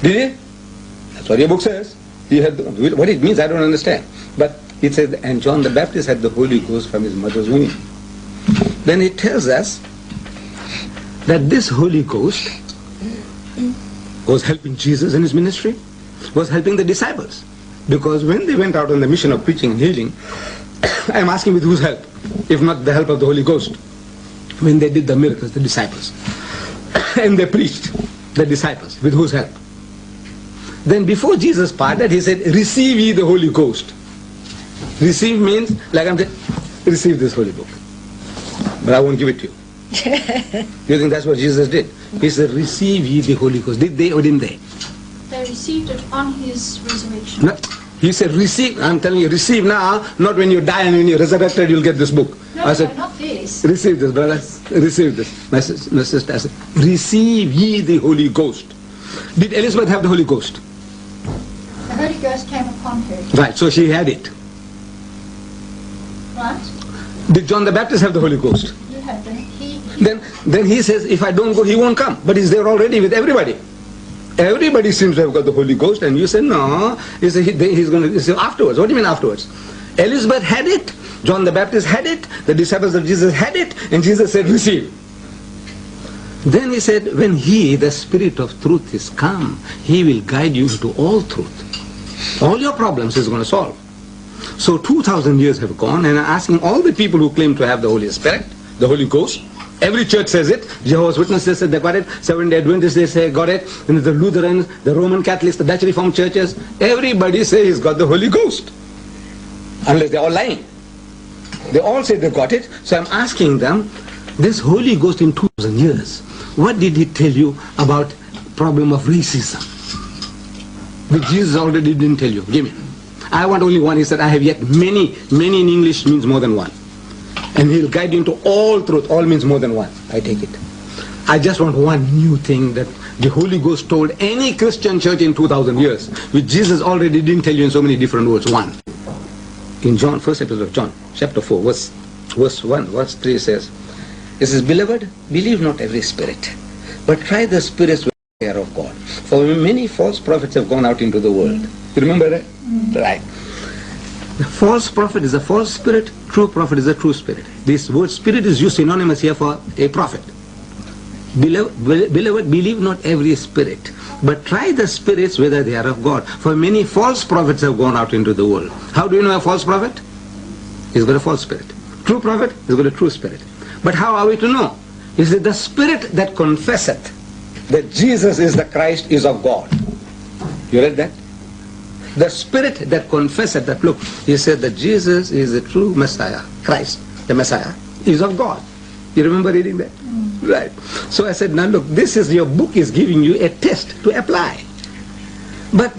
Did he? That's what your book says. He had what it means, I don't understand. But it says, and John the Baptist had the Holy Ghost from his mother's womb. Then it tells us that this Holy Ghost was helping Jesus in his ministry, was helping the disciples. Because when they went out on the mission of preaching and healing, I am asking with whose help? If not the help of the Holy Ghost. When they did the miracles, the disciples. And they preached, the disciples, with whose help? Then before Jesus parted, he said, receive ye the Holy Ghost. Receive means, like I'm saying, receive this Holy Book. But I won't give it to you. You think that's what Jesus did? He said, receive ye the Holy Ghost. Did they or didn't they? They received it on his resurrection. No. He said, receive. I'm telling you, receive now, not when you die and when you're resurrected, you'll get this book. No, I said, not this. Receive this, brother. Receive this. My sister, I said, receive ye the Holy Ghost. Did Elizabeth have the Holy Ghost? The Holy Ghost came upon her. Right, so she had it. Right? Did John the Baptist have the Holy Ghost? You have them. Then he says, if I don't go, he won't come. But he's there already with everybody. Everybody seems to have got the Holy Ghost, and you say, no. He said, he's going to say, afterwards. What do you mean afterwards? Elizabeth had it. John the Baptist had it. The disciples of Jesus had it. And Jesus said, receive. Then he said, when he, the Spirit of truth, is come, he will guide you into all truth. All your problems he's going to solve. So 2,000 years have gone, and I'm asking all the people who claim to have the Holy Spirit, the Holy Ghost. Every church says it. Jehovah's Witnesses said they got it. Seventh-day Adventists, they say got it. And the Lutherans, the Roman Catholics, the Dutch Reformed churches, everybody say he's got the Holy Ghost. Unless they're all lying. They all say they got it. So I'm asking them, this Holy Ghost in 2,000 years, what did he tell you about problem of racism? Which Jesus already didn't tell you. Give me. I want only one. He said, I have yet many. Many in English means more than one. And he'll guide you into all truth. All means more than one. I take it. I just want one new thing that the Holy Ghost told any Christian church in 2,000 years, which Jesus already didn't tell you in so many different words. One. In John, first epistle of John, chapter 4, verse 1, verse 3 says, it says, beloved, believe not every spirit, but try the spirits which are of God. For many false prophets have gone out into the world. You remember that? Right. The false prophet is a false spirit, true prophet is a true spirit. This word spirit is used synonymous here for a prophet. Beloved, believe not every spirit, but try the spirits whether they are of God. For many false prophets have gone out into the world. How do you know a false prophet? He's got a false spirit. True prophet, he's got a true spirit. But how are we to know? Is it the spirit that confesseth that Jesus is the Christ is of God? You read that? The spirit that confesseth that, look, he said that Jesus is the true Messiah, Christ, the Messiah, is of God. You remember reading that? Right. So I said, now look, this is, your book is giving you a test to apply. But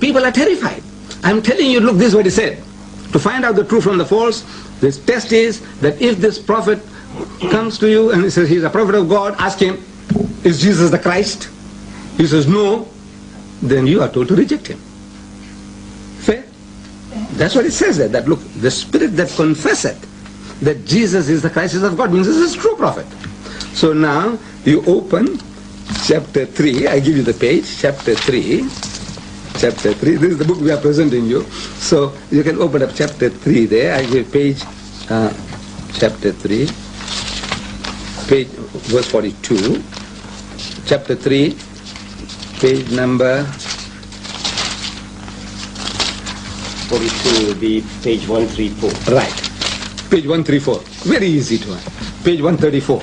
people are terrified. I'm telling you, look, this is what he said. To find out the true from the false, this test is that if this prophet comes to you and he says he's a prophet of God, ask him, is Jesus the Christ? He says no, then you are told to reject him. Fair? That's what it says there, that look, the spirit that confesseth that Jesus is the Christ is of God means this is a true prophet. So now you open chapter 3, I give you the page, chapter 3, this is the book we are presenting you. So you can open up chapter 3 there, I give page, chapter 3, page, verse 42, chapter 3, page number 42 will be page 134. Right. Page 134. Very easy to find. Page 134.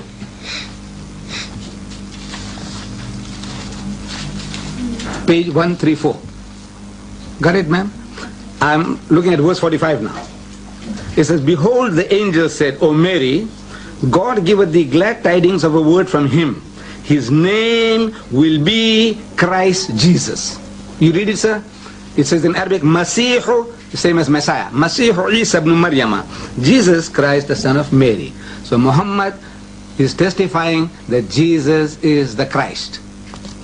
Page 134. Got it, ma'am? I'm looking at verse 45 now. It says, behold, the angel said, O Mary, God giveth thee glad tidings of a word from him. His name will be Christ Jesus. You read it, sir? It says in Arabic, Masihu, the same as Messiah. Masihu Isa ibn Maryama. Jesus Christ, the son of Mary. So Muhammad is testifying that Jesus is the Christ.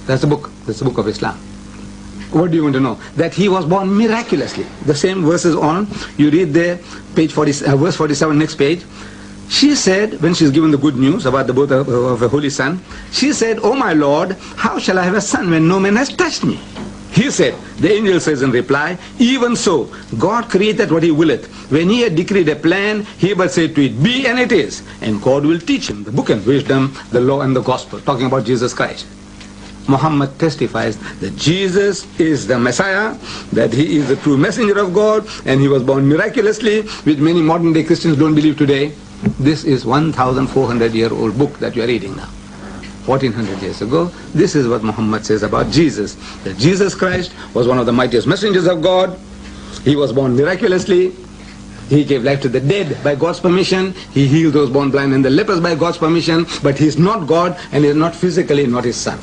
That's the book. That's the book of Islam. What do you want to know? That he was born miraculously. The same verses on. You read there, page 40, verse 47, next page. She said, when she's given the good news about the birth of a holy son, she said, "Oh my Lord, how shall I have a son when no man has touched me?" He said, the angel says in reply, "Even so, God created what he willeth. When he had decreed a plan, he but said to it, be, and it is. And God will teach him the book and wisdom, the law and the gospel." Talking about Jesus Christ. Muhammad testifies that Jesus is the Messiah, that he is the true messenger of God, and he was born miraculously, which many modern day Christians don't believe today. This is 1,400-year-old book that you are reading now. 1400 years ago, this is what Muhammad says about Jesus, that Jesus Christ was one of the mightiest messengers of God. He was born miraculously. He gave life to the dead by God's permission. He healed those born blind and the lepers by God's permission. But he's not God, and he's not physically not his son.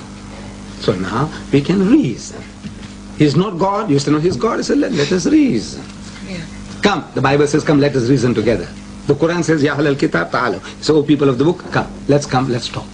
So now we can reason. He's not God. You say, no, he's God. I said, let us reason. Yeah. Come, the Bible says, come, let us reason together. The Quran says, Ya Ahlal Kitab, ta'alu. So, O people of the book, come, let's talk.